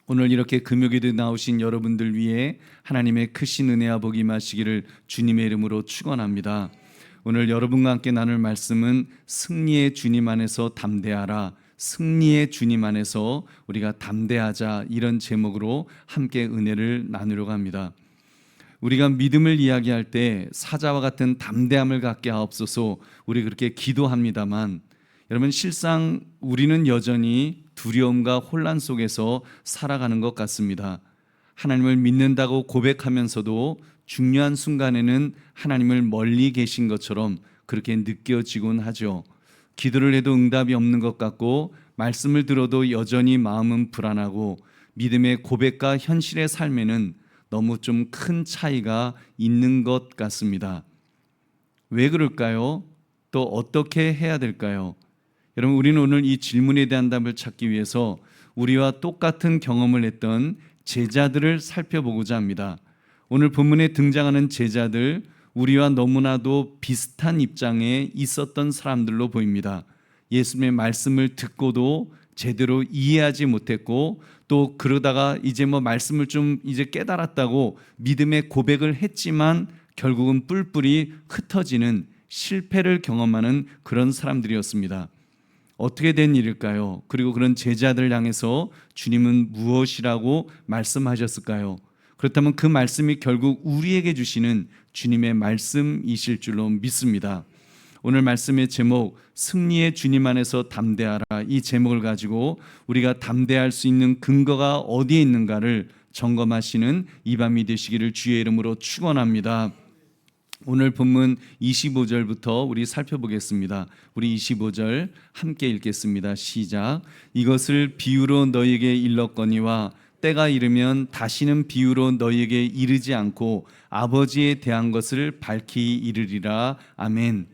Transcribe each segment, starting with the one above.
오늘 이렇게 금요기도 나오신 여러분들 위해 하나님의 크신 은혜와 복이 임하시기를 주님의 이름으로 축원합니다. 오늘 여러분과 함께 나눌 말씀은 승리의 주님 안에서 담대하라, 승리의 주님 안에서 우리가 담대하자, 이런 제목으로 함께 은혜를 나누려고 합니다. 우리가 믿음을 이야기할 때 사자와 같은 담대함을 갖게 하옵소서, 우리 그렇게 기도합니다만 여러분, 실상 우리는 여전히 두려움과 혼란 속에서 살아가는 것 같습니다. 하나님을 믿는다고 고백하면서도 중요한 순간에는 하나님을 멀리 계신 것처럼 그렇게 느껴지곤 하죠. 기도를 해도 응답이 없는 것 같고, 말씀을 들어도 여전히 마음은 불안하고, 믿음의 고백과 현실의 삶에는 너무 좀 큰 차이가 있는 것 같습니다. 왜 그럴까요? 또 어떻게 해야 될까요? 여러분, 우리는 오늘 이 질문에 대한 답을 찾기 위해서 우리와 똑같은 경험을 했던 제자들을 살펴보고자 합니다. 오늘 본문에 등장하는 제자들, 우리와 너무나도 비슷한 입장에 있었던 사람들로 보입니다. 예수님의 말씀을 듣고도 제대로 이해하지 못했고, 또 그러다가 이제 말씀을 좀 이제 깨달았다고 믿음의 고백을 했지만 결국은 뿔뿔이 흩어지는 실패를 경험하는 그런 사람들이었습니다. 어떻게 된 일일까요? 그리고 그런 제자들 향해서 주님은 무엇이라고 말씀하셨을까요? 그렇다면 그 말씀이 결국 우리에게 주시는 주님의 말씀이실 줄로 믿습니다. 오늘 말씀의 제목, 승리의 주님 안에서 담대하라, 이 제목을 가지고 우리가 담대할 수 있는 근거가 어디에 있는가를 점검하시는 이 밤이 되시기를 주의 이름으로 축원합니다. 오늘 본문 25절부터 우리 살펴보겠습니다. 우리 25절 함께 읽겠습니다. 시작. 이것을 비유로 너희에게 일렀거니와 때가 이르면 다시는 비유로 너희에게 이르지 않고 아버지에 대한 것을 밝히 이르리라. 아멘.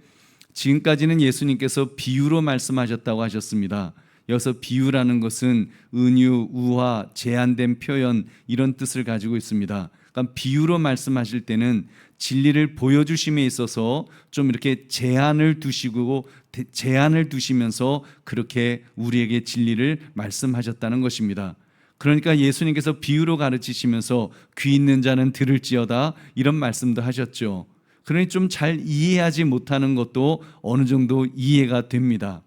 지금까지는 예수님께서 비유로 말씀하셨다고 하셨습니다. 여기서 비유라는 것은 은유, 우화, 제한된 표현, 이런 뜻을 가지고 있습니다. 그러니까 비유로 말씀하실 때는 진리를 보여주심에 있어서 좀 이렇게 제한을 두시면서 그렇게 우리에게 진리를 말씀하셨다는 것입니다. 그러니까 예수님께서 비유로 가르치시면서 귀 있는 자는 들을지어다, 이런 말씀도 하셨죠. 그러니 좀 잘 이해하지 못하는 것도 어느 정도 이해가 됩니다.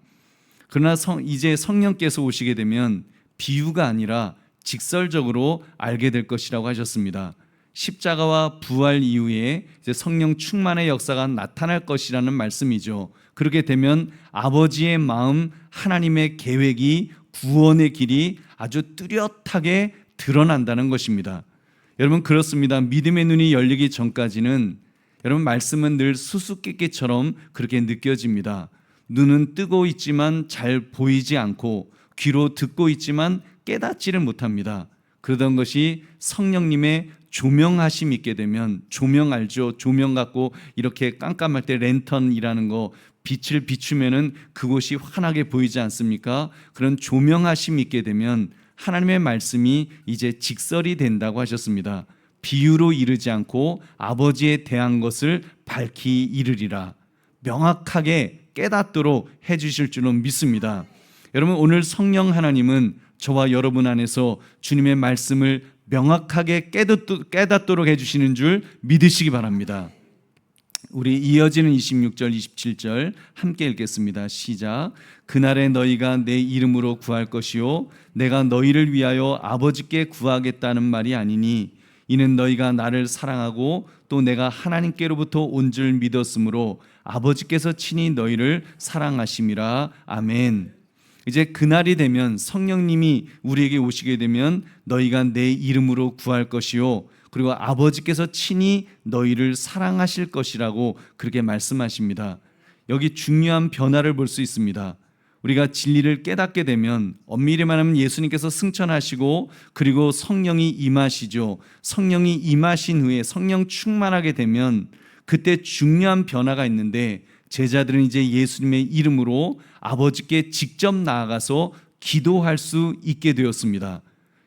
그러나 이제 성령께서 오시게 되면 비유가 아니라 직설적으로 알게 될 것이라고 하셨습니다. 십자가와 부활 이후에 이제 성령 충만의 역사가 나타날 것이라는 말씀이죠. 그렇게 되면 아버지의 마음, 하나님의 계획이, 구원의 길이 아주 뚜렷하게 드러난다는 것입니다. 여러분, 그렇습니다. 믿음의 눈이 열리기 전까지는 여러분, 말씀은 늘 수수께끼처럼 그렇게 느껴집니다. 눈은 뜨고 있지만 잘 보이지 않고, 귀로 듣고 있지만 깨닫지를 못합니다. 그러던 것이 성령님의 조명하심 있게 되면, 조명 알죠? 조명 갖고 이렇게 깜깜할 때 랜턴이라는 거, 빛을 비추면은 그곳이 환하게 보이지 않습니까? 그런 조명하심 있게 되면 하나님의 말씀이 이제 직설이 된다고 하셨습니다. 비유로 이르지 않고 아버지에 대한 것을 밝히 이르리라. 명확하게 깨닫도록 해주실 줄로 믿습니다. 여러분, 오늘 성령 하나님은 저와 여러분 안에서 주님의 말씀을 명확하게 깨닫도록 해주시는 줄 믿으시기 바랍니다. 우리 이어지는 26절, 27절 함께 읽겠습니다. 시작. 그날에 너희가 내 이름으로 구할 것이요 내가 너희를 위하여 아버지께 구하겠다는 말이 아니니, 이는 너희가 나를 사랑하고 또 내가 하나님께로부터 온 줄 믿었으므로 아버지께서 친히 너희를 사랑하심이라. 아멘. 이제 그날이 되면, 성령님이 우리에게 오시게 되면 너희가 내 이름으로 구할 것이요 그리고 아버지께서 친히 너희를 사랑하실 것이라고 그렇게 말씀하십니다. 여기 중요한 변화를 볼 수 있습니다. 우리가 진리를 깨닫게 되면, 엄밀히 말하면 예수님께서 승천하시고 그리고 성령이 임하시죠. 성령이 임하신 후에 성령 충만하게 되면 그때 중요한 변화가 있는데, 제자들은 이제 예수님의 이름으로 아버지께 직접 나아가서 기도할 수 있게 되었습니다.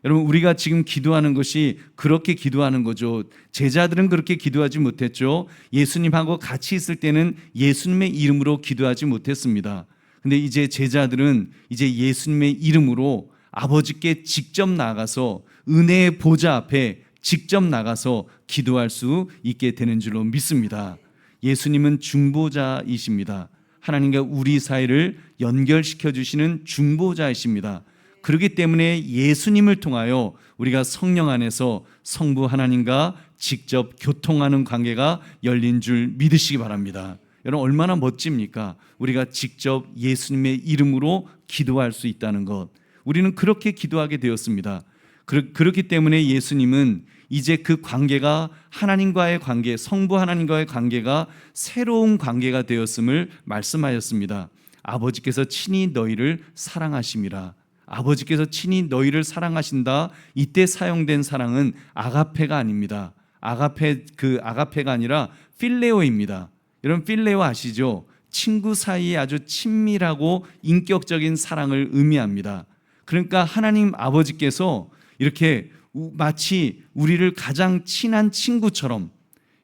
여러분, 우리가 지금 기도하는 것이 그렇게 기도하는 거죠. 제자들은 그렇게 기도하지 못했죠. 예수님하고 같이 있을 때는 예수님의 이름으로 기도하지 못했습니다. 근데 이제 제자들은 이제 예수님의 이름으로 아버지께 직접 나가서 은혜의 보좌 앞에 직접 나가서 기도할 수 있게 되는 줄로 믿습니다. 예수님은 중보자이십니다. 하나님과 우리 사이를 연결시켜 주시는 중보자이십니다. 그렇기 때문에 예수님을 통하여 우리가 성령 안에서 성부 하나님과 직접 교통하는 관계가 열린 줄 믿으시기 바랍니다. 여러분 얼마나 멋집니까? 우리가 직접 예수님의 이름으로 기도할 수 있다는 것. 우리는 그렇게 기도하게 되었습니다. 그렇기 때문에 예수님은 이제 그 관계가 하나님과의 관계, 성부 하나님과의 관계가 새로운 관계가 되었음을 말씀하였습니다. 아버지께서 친히 너희를 사랑하심이라. 아버지께서 친히 너희를 사랑하신다. 이때 사용된 사랑은 아가페가 아닙니다. 아가페가 아니라 필레오입니다. 여러분 필레오 아시죠? 친구 사이에 아주 친밀하고 인격적인 사랑을 의미합니다. 그러니까 하나님 아버지께서 이렇게 마치 우리를 가장 친한 친구처럼,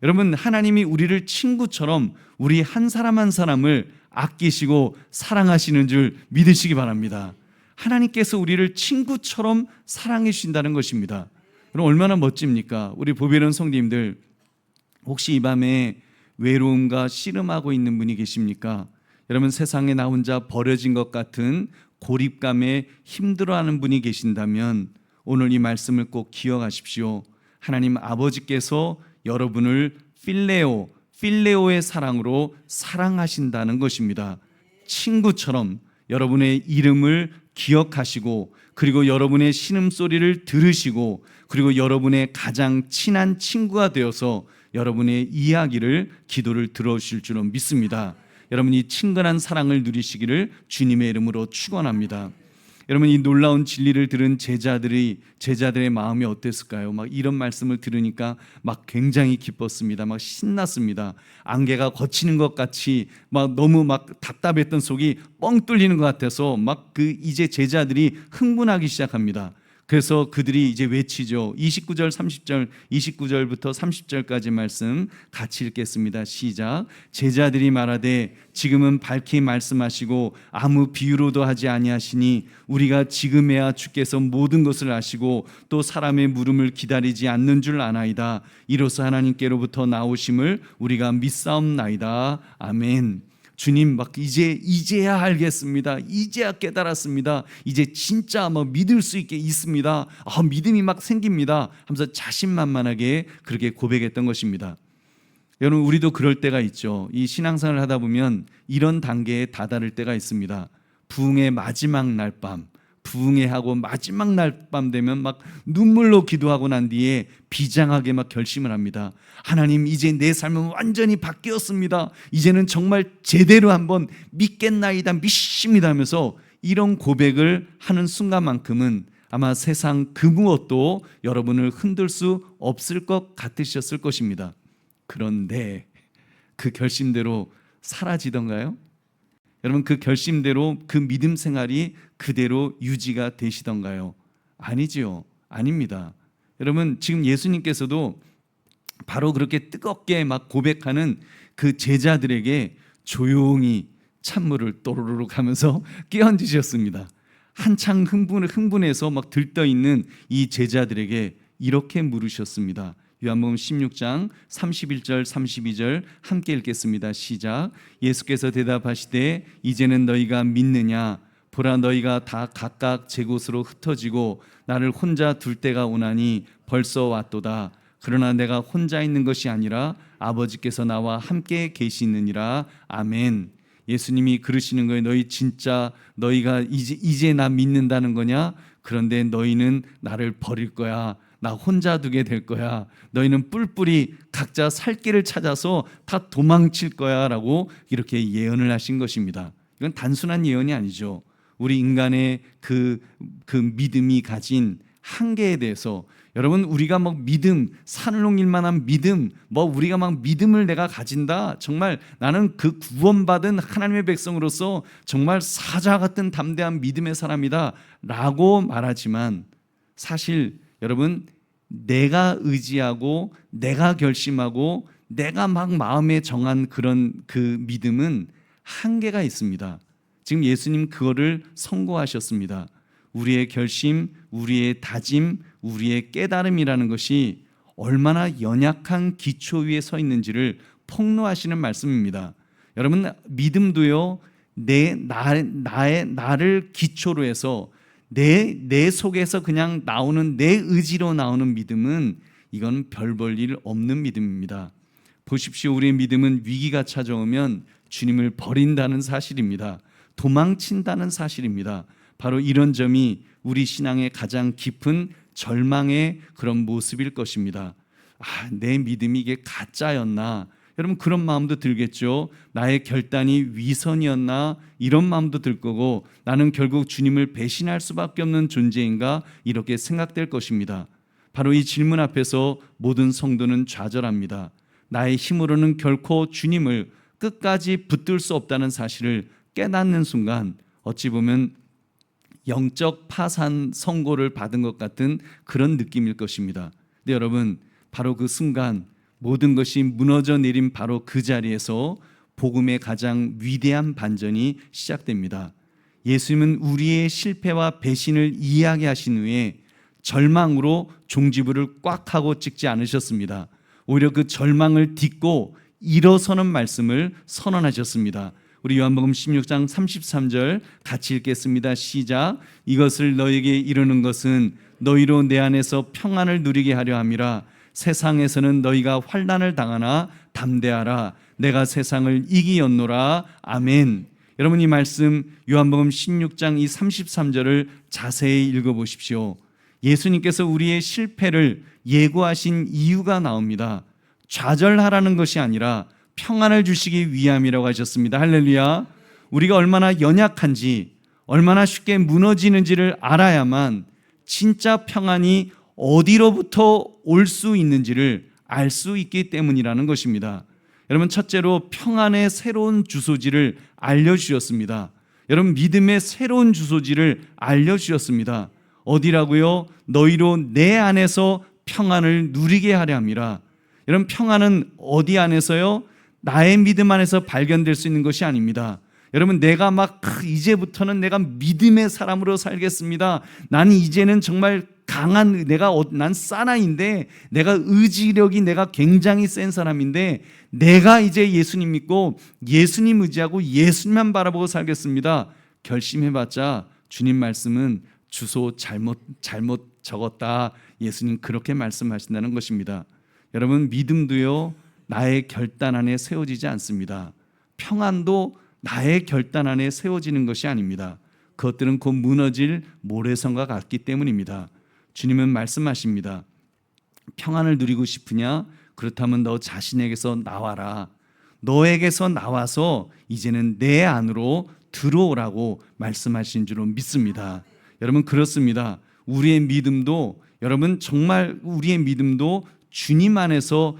여러분 하나님이 우리를 친구처럼 우리 한 사람 한 사람을 아끼시고 사랑하시는 줄 믿으시기 바랍니다. 하나님께서 우리를 친구처럼 사랑해 주신다는 것입니다. 그럼 얼마나 멋집니까? 우리 보배로운 성도님들, 혹시 이 밤에 외로움과 씨름하고 있는 분이 계십니까? 여러분 세상에 나 혼자 버려진 것 같은 고립감에 힘들어하는 분이 계신다면 오늘 이 말씀을 꼭 기억하십시오. 하나님 아버지께서 여러분을 필레오의 사랑으로 사랑하신다는 것입니다. 친구처럼 여러분의 이름을 기억하시고, 그리고 여러분의 신음소리를 들으시고, 그리고 여러분의 가장 친한 친구가 되어서 여러분의 이야기를, 기도를 들어주실 줄로 믿습니다. 여러분 이 친근한 사랑을 누리시기를 주님의 이름으로 축원합니다. 여러분 이 놀라운 진리를 들은 제자들의 마음이 어땠을까요? 막 이런 말씀을 들으니까 막 굉장히 기뻤습니다. 막 신났습니다. 안개가 걷히는 것 같이 막 너무 막 답답했던 속이 뻥 뚫리는 것 같아서 막 이제 제자들이 흥분하기 시작합니다. 그래서 그들이 이제 외치죠. 29절부터 30절까지 말씀 같이 읽겠습니다. 시작. 제자들이 말하되 지금은 밝히 말씀하시고 아무 비유로도 하지 아니하시니 우리가 지금에야 주께서 모든 것을 아시고 또 사람의 물음을 기다리지 않는 줄 아나이다. 이로써 하나님께로부터 나오심을 우리가 믿사옵나이다. 아멘. 주님 막 이제야 알겠습니다. 이제야 깨달았습니다. 이제 진짜 믿을 수 있게 있습니다. 믿음이 막 생깁니다. 하면서 자신만만하게 그렇게 고백했던 것입니다. 여러분 우리도 그럴 때가 있죠. 이 신앙생활을 하다 보면 이런 단계에 다다를 때가 있습니다. 부흥의 마지막 날밤, 부흥회하고 마지막 날밤 되면 막 눈물로 기도하고 난 뒤에 비장하게 막 결심을 합니다. 하나님 이제 내 삶은 완전히 바뀌었습니다. 이제는 정말 제대로 한번 믿겠나이다, 믿습니다 하면서 이런 고백을 하는 순간만큼은 아마 세상 그 무엇도 여러분을 흔들 수 없을 것 같으셨을 것입니다. 그런데 그 결심대로 사라지던가요? 여러분 그 결심대로 그 믿음 생활이 그대로 유지가 되시던가요? 아니지요. 아닙니다. 여러분 지금 예수님께서도 바로 그렇게 뜨겁게 막 고백하는 그 제자들에게 조용히 찬물을 또르륵 하면서 끼얹으셨습니다. 한창 흥분해서 막 들떠있는 이 제자들에게 이렇게 물으셨습니다. 요한복음 16장 31절 32절 함께 읽겠습니다. 시작. 예수께서 대답하시되 이제는 너희가 믿느냐? 보라 너희가 다 각각 제 곳으로 흩어지고 나를 혼자 둘 때가 오나니 벌써 왔도다. 그러나 내가 혼자 있는 것이 아니라 아버지께서 나와 함께 계시느니라. 아멘. 예수님이 그러시는 거예요. 너희가 이제 나 믿는다는 거냐? 그런데 너희는 나를 버릴 거야. 나 혼자 두게 될 거야. 너희는 뿔뿔이 각자 살 길을 찾아서 다 도망칠 거야 라고 이렇게 예언을 하신 것입니다. 이건 단순한 예언이 아니죠. 우리 인간의 그 믿음이 가진 한계에 대해서, 여러분 우리가 막 믿음, 산을 옮길 만한 믿음, 우리가 막 믿음을 내가 가진다, 정말 나는 그 구원받은 하나님의 백성으로서 정말 사자 같은 담대한 믿음의 사람이다 라고 말하지만, 사실 여러분 내가 의지하고 내가 결심하고 내가 막 마음에 정한 그런 그 믿음은 한계가 있습니다. 지금 예수님 그거를 선고하셨습니다. 우리의 결심, 우리의 다짐, 우리의 깨달음이라는 것이 얼마나 연약한 기초 위에 서 있는지를 폭로하시는 말씀입니다. 여러분, 믿음도요, 나를 기초로 해서 내 속에서 그냥 나오는 내 의지로 나오는 믿음은 이건 별 볼 일 없는 믿음입니다. 보십시오. 우리의 믿음은 위기가 찾아오면 주님을 버린다는 사실입니다. 도망친다는 사실입니다. 바로 이런 점이 우리 신앙의 가장 깊은 절망의 그런 모습일 것입니다. 내 믿음이 이게 가짜였나? 여러분, 그런 마음도 들겠죠. 나의 결단이 위선이었나? 이런 마음도 들 거고, 나는 결국 주님을 배신할 수밖에 없는 존재인가? 이렇게 생각될 것입니다. 바로 이 질문 앞에서 모든 성도는 좌절합니다. 나의 힘으로는 결코 주님을 끝까지 붙들 수 없다는 사실을 깨닫는 순간 어찌 보면 영적 파산 선고를 받은 것 같은 그런 느낌일 것입니다. 근데 여러분, 바로 그 순간 모든 것이 무너져 내린 바로 그 자리에서 복음의 가장 위대한 반전이 시작됩니다. 예수님은 우리의 실패와 배신을 이야기하신 후에 절망으로 종지부를 꽉 하고 찍지 않으셨습니다. 오히려 그 절망을 딛고 일어서는 말씀을 선언하셨습니다. 우리 요한복음 16장 33절 같이 읽겠습니다. 시작. 이것을 너에게 이르는 것은 너희로 내 안에서 평안을 누리게 하려 함이라. 세상에서는 너희가 환난을 당하나 담대하라. 내가 세상을 이기었노라. 아멘. 여러분, 이 말씀 요한복음 16장 이 33절을 자세히 읽어보십시오. 예수님께서 우리의 실패를 예고하신 이유가 나옵니다. 좌절하라는 것이 아니라 평안을 주시기 위함이라고 하셨습니다. 할렐루야. 우리가 얼마나 연약한지, 얼마나 쉽게 무너지는지를 알아야만 진짜 평안이 어디로부터 올 수 있는지를 알 수 있기 때문이라는 것입니다. 여러분, 첫째로 평안의 새로운 주소지를 알려주셨습니다. 여러분, 믿음의 새로운 주소지를 알려주셨습니다. 어디라고요? 너희로 내 안에서 평안을 누리게 하려 함이라. 여러분, 평안은 어디 안에서요? 나의 믿음 안에서 발견될 수 있는 것이 아닙니다. 여러분, 내가 이제부터는 내가 믿음의 사람으로 살겠습니다. 나는 이제는 정말 강한, 난 사나이인데, 내가 의지력이 내가 굉장히 센 사람인데, 내가 이제 예수님 믿고 예수님 의지하고 예수님만 바라보고 살겠습니다. 결심해봤자 주님 말씀은 주소 잘못 적었다. 예수님 그렇게 말씀하신다는 것입니다. 여러분, 믿음도요, 나의 결단 안에 세워지지 않습니다. 평안도 나의 결단 안에 세워지는 것이 아닙니다. 그것들은 곧 무너질 모래성과 같기 때문입니다. 주님은 말씀하십니다. 평안을 누리고 싶으냐? 그렇다면 너 자신에게서 나와라. 너에게서 나와서 이제는 내 안으로 들어오라고 말씀하신 줄로 믿습니다. 여러분, 그렇습니다. 우리의 믿음도, 여러분, 정말 우리의 믿음도 주님 안에서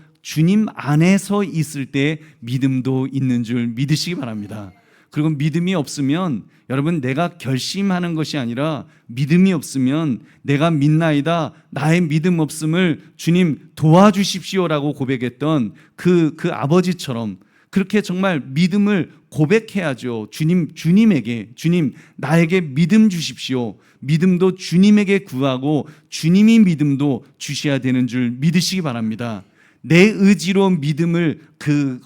있을 때 믿음도 있는 줄 믿으시기 바랍니다. 그리고 믿음이 없으면, 여러분, 내가 결심하는 것이 아니라 믿음이 없으면 내가 믿나이다, 나의 믿음 없음을 주님 도와주십시오라고 고백했던 그 아버지처럼 그렇게 정말 믿음을 고백해야죠. 주님에게, 주님 나에게 믿음 주십시오. 믿음도 주님에게 구하고 주님이 믿음도 주셔야 되는 줄 믿으시기 바랍니다. 내 의지로 믿음을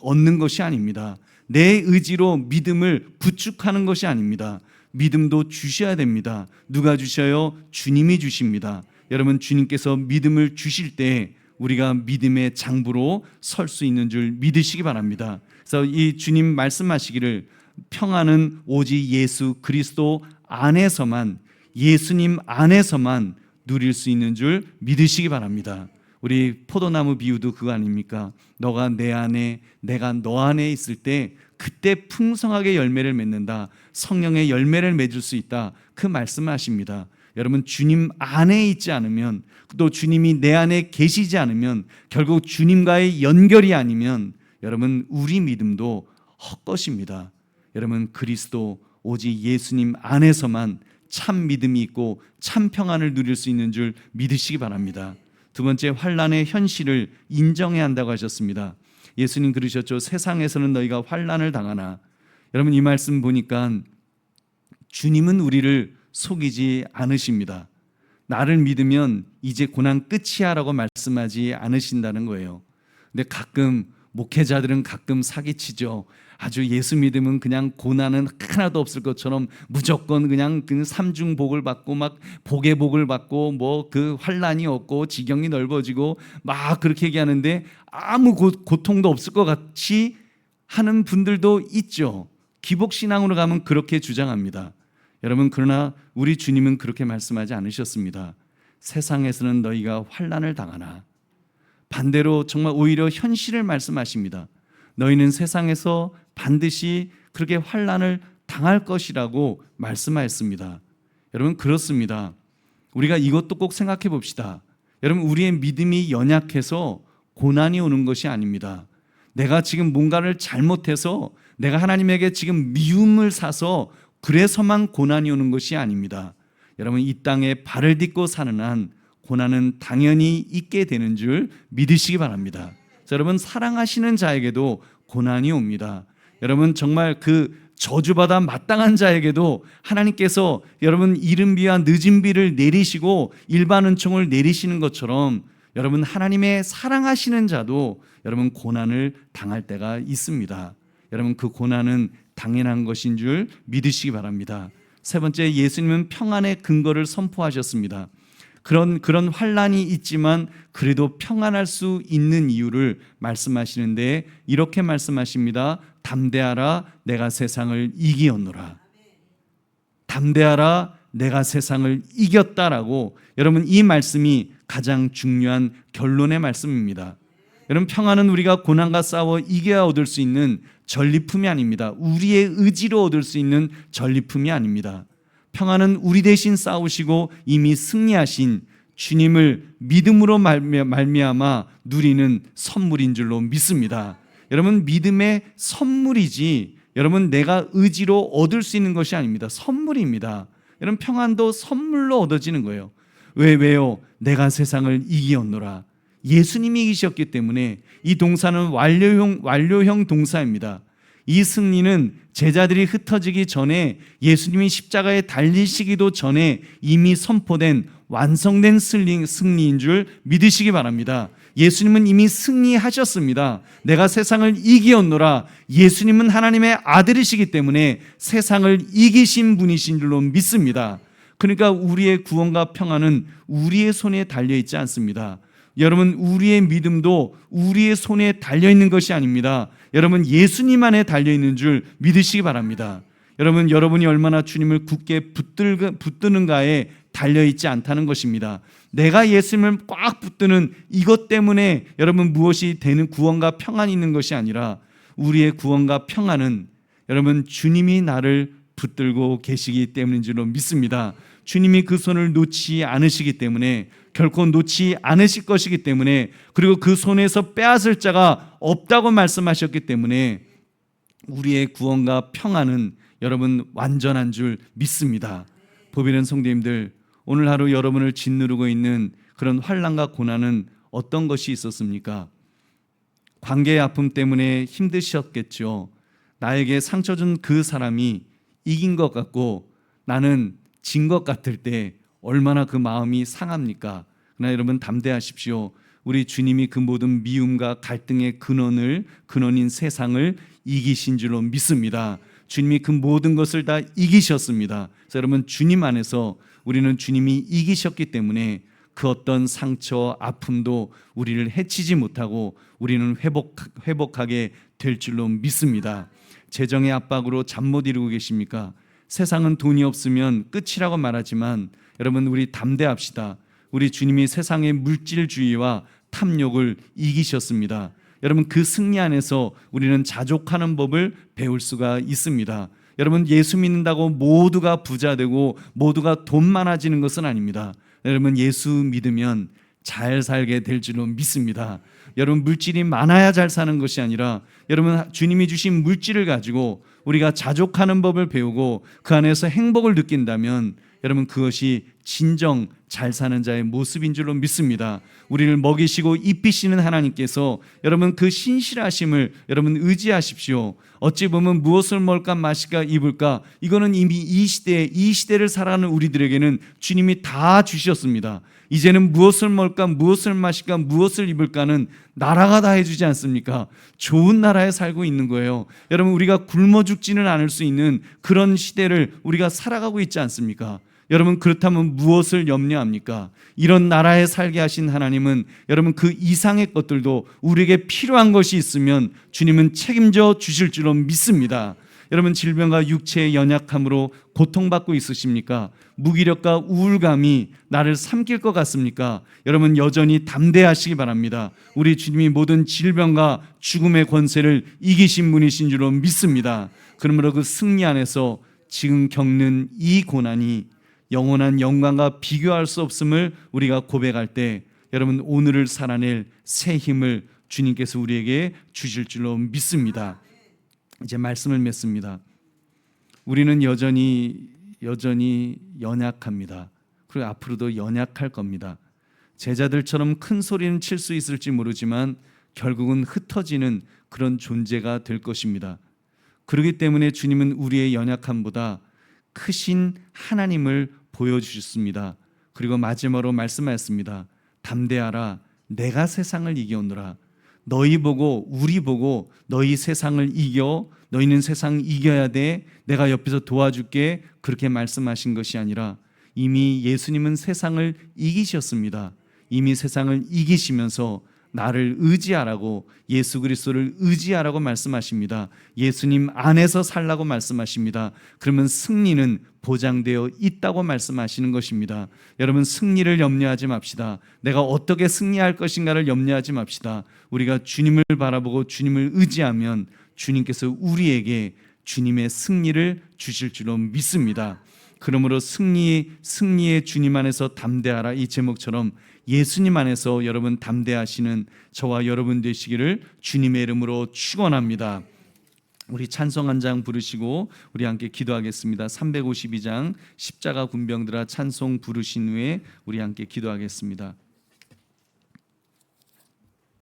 얻는 것이 아닙니다. 내 의지로 믿음을 구축하는 것이 아닙니다. 믿음도 주셔야 됩니다. 누가 주셔요? 주님이 주십니다. 여러분, 주님께서 믿음을 주실 때 우리가 믿음의 장부로 설 수 있는 줄 믿으시기 바랍니다. 그래서 이 주님 말씀하시기를 평안은 오직 예수 그리스도 안에서만, 예수님 안에서만 누릴 수 있는 줄 믿으시기 바랍니다. 우리 포도나무 비유도 그거 아닙니까? 너가 내 안에, 내가 너 안에 있을 때 그때 풍성하게 열매를 맺는다. 성령의 열매를 맺을 수 있다. 그 말씀을 하십니다. 여러분, 주님 안에 있지 않으면, 또 주님이 내 안에 계시지 않으면, 결국 주님과의 연결이 아니면 여러분, 우리 믿음도 헛것입니다. 여러분, 그리스도 오직 예수님 안에서만 참 믿음이 있고 참 평안을 누릴 수 있는 줄 믿으시기 바랍니다. 두 번째, 환난의 현실을 인정해야 한다고 하셨습니다. 예수님 그러셨죠. 세상에서는 너희가 환난을 당하나. 여러분, 이 말씀 보니까 주님은 우리를 속이지 않으십니다. 나를 믿으면 이제 고난 끝이야 라고 말씀하지 않으신다는 거예요. 근데 가끔 목회자들은 가끔 사기치죠. 아주 예수 믿으면 그냥 고난은 하나도 없을 것처럼 무조건 그냥 그 삼중 복을 받고 막 복의 복을 받고 뭐 그 환난이 없고 지경이 넓어지고 막 그렇게 얘기하는데 아무 고통도 없을 것 같이 하는 분들도 있죠. 기복신앙으로 가면 그렇게 주장합니다. 여러분, 그러나 우리 주님은 그렇게 말씀하지 않으셨습니다. 세상에서는 너희가 환난을 당하나, 반대로 정말 오히려 현실을 말씀하십니다. 너희는 세상에서 반드시 그렇게 환난을 당할 것이라고 말씀하였습니다. 여러분, 그렇습니다. 우리가 이것도 꼭 생각해 봅시다. 여러분, 우리의 믿음이 연약해서 고난이 오는 것이 아닙니다. 내가 지금 뭔가를 잘못해서 내가 하나님에게 지금 미움을 사서 그래서만 고난이 오는 것이 아닙니다. 여러분, 이 땅에 발을 딛고 사는 한 고난은 당연히 있게 되는 줄 믿으시기 바랍니다. 여러분, 사랑하시는 자에게도 고난이 옵니다. 여러분, 정말 그 저주받아 마땅한 자에게도 하나님께서 여러분 이른 비와 늦은 비를 내리시고 일반 은총을 내리시는 것처럼 여러분 하나님의 사랑하시는 자도 여러분 고난을 당할 때가 있습니다. 여러분, 그 고난은 당연한 것인 줄 믿으시기 바랍니다. 세 번째, 예수님은 평안의 근거를 선포하셨습니다. 그런 환난이 있지만 그래도 평안할 수 있는 이유를 말씀하시는데 이렇게 말씀하십니다. 담대하라, 내가 세상을 이기었노라. 담대하라, 내가 세상을 이겼다라고, 여러분 이 말씀이 가장 중요한 결론의 말씀입니다. 여러분, 평안은 우리가 고난과 싸워 이겨야 얻을 수 있는 전리품이 아닙니다. 우리의 의지로 얻을 수 있는 전리품이 아닙니다. 평안은 우리 대신 싸우시고 이미 승리하신 주님을 믿음으로 말미암아 누리는 선물인 줄로 믿습니다. 여러분, 믿음의 선물이지 여러분 내가 의지로 얻을 수 있는 것이 아닙니다. 선물입니다. 여러분, 평안도 선물로 얻어지는 거예요. 왜요? 내가 세상을 이기었노라. 예수님이 이기셨기 때문에 이 동사는 완료형 동사입니다. 이 승리는 제자들이 흩어지기 전에 예수님이 십자가에 달리시기도 전에 이미 선포된 완성된 승리인 줄 믿으시기 바랍니다. 예수님은 이미 승리하셨습니다. 내가 세상을 이기었노라. 예수님은 하나님의 아들이시기 때문에 세상을 이기신 분이신 줄로 믿습니다. 그러니까 우리의 구원과 평안은 우리의 손에 달려있지 않습니다. 여러분, 우리의 믿음도 우리의 손에 달려있는 것이 아닙니다. 여러분, 예수님 안에 달려있는 줄 믿으시기 바랍니다. 여러분, 여러분이 얼마나 주님을 굳게 붙드는가에 달려있지 않다는 것입니다. 내가 예수님을 꽉 붙드는 이것 때문에 여러분 무엇이 되는 구원과 평안이 있는 것이 아니라 우리의 구원과 평안은 여러분 주님이 나를 붙들고 계시기 때문인 줄로 믿습니다. 주님이 그 손을 놓지 않으시기 때문에, 결코 놓지 않으실 것이기 때문에, 그리고 그 손에서 빼앗을 자가 없다고 말씀하셨기 때문에 우리의 구원과 평안은 여러분 완전한 줄 믿습니다. 보배는 성도님들, 오늘 하루 여러분을 짓누르고 있는 그런 환난과 고난은 어떤 것이 있었습니까? 관계의 아픔 때문에 힘드셨겠죠. 나에게 상처 준 그 사람이 이긴 것 같고 나는 진 것 같을 때 얼마나 그 마음이 상합니까? 그러나 여러분 담대하십시오. 우리 주님이 그 모든 미움과 갈등의 근원인 세상을 이기신 줄로 믿습니다. 주님이 그 모든 것을 다 이기셨습니다. 그래서 여러분, 주님 안에서 우리는 주님이 이기셨기 때문에 그 어떤 상처, 아픔도 우리를 해치지 못하고 우리는 회복하게 될 줄로 믿습니다. 재정의 압박으로 잠 못 이루고 계십니까? 세상은 돈이 없으면 끝이라고 말하지만 여러분, 우리 담대합시다. 우리 주님이 세상의 물질주의와 탐욕을 이기셨습니다. 여러분, 그 승리 안에서 우리는 자족하는 법을 배울 수가 있습니다. 여러분, 예수 믿는다고 모두가 부자 되고 모두가 돈 많아지는 것은 아닙니다. 여러분, 예수 믿으면 잘 살게 될 줄로 믿습니다. 여러분, 물질이 많아야 잘 사는 것이 아니라 여러분, 주님이 주신 물질을 가지고 우리가 자족하는 법을 배우고 그 안에서 행복을 느낀다면 여러분, 그것이 진정 잘 사는 자의 모습인 줄로 믿습니다. 우리를 먹이시고 입히시는 하나님께서 여러분 그 신실하심을 여러분 의지하십시오. 어찌 보면 무엇을 먹을까 마실까 입을까 이거는 이미 이 시대를 살아가는 우리들에게는 주님이 다 주셨습니다. 이제는 무엇을 먹을까 무엇을 마실까 무엇을 입을까는 나라가 다 해주지 않습니까? 좋은 나라에 살고 있는 거예요. 여러분 우리가 굶어 죽지는 않을 수 있는 그런 시대를 우리가 살아가고 있지 않습니까? 여러분 그렇다면 무엇을 염려합니까? 이런 나라에 살게 하신 하나님은 여러분 그 이상의 것들도 우리에게 필요한 것이 있으면 주님은 책임져 주실 줄로 믿습니다. 여러분 질병과 육체의 연약함으로 고통받고 있으십니까? 무기력과 우울감이 나를 삼킬 것 같습니까? 여러분 여전히 담대하시기 바랍니다. 우리 주님이 모든 질병과 죽음의 권세를 이기신 분이신 줄로 믿습니다. 그러므로 그 승리 안에서 지금 겪는 이 고난이 영원한 영광과 비교할 수 없음을 우리가 고백할 때 여러분 오늘을 살아낼 새 힘을 주님께서 우리에게 주실 줄로 믿습니다. 이제 말씀을 맺습니다. 우리는 여전히 연약합니다. 그리고 앞으로도 연약할 겁니다. 제자들처럼 큰 소리는 칠 수 있을지 모르지만 결국은 흩어지는 그런 존재가 될 것입니다. 그렇기 때문에 주님은 우리의 연약함보다 크신 하나님을 보여주셨습니다. 그리고 마지막으로 말씀하였습니다. 담대하라 내가 세상을 이겨오노라. 너희 보고 우리 보고 너희 세상을 이겨 너희는 세상 이겨야 돼 내가 옆에서 도와줄게 그렇게 말씀하신 것이 아니라 이미 예수님은 세상을 이기셨습니다. 이미 세상을 이기시면서 나를 의지하라고 예수 그리스도를 의지하라고 말씀하십니다. 예수님 안에서 살라고 말씀하십니다. 그러면 승리는 보장되어 있다고 말씀하시는 것입니다. 여러분 승리를 염려하지 맙시다. 내가 어떻게 승리할 것인가를 염려하지 맙시다. 우리가 주님을 바라보고 주님을 의지하면 주님께서 우리에게 주님의 승리를 주실 줄로 믿습니다. 그러므로 승리의 주님 안에서 담대하라 이 제목처럼 예수님 안에서 여러분 담대하시는 저와 여러분 되시기를 주님의 이름으로 축원합니다. 우리 찬송 한 장 부르시고 우리 함께 기도하겠습니다. 352장 십자가 군병들아 찬송 부르신 후에 우리 함께 기도하겠습니다.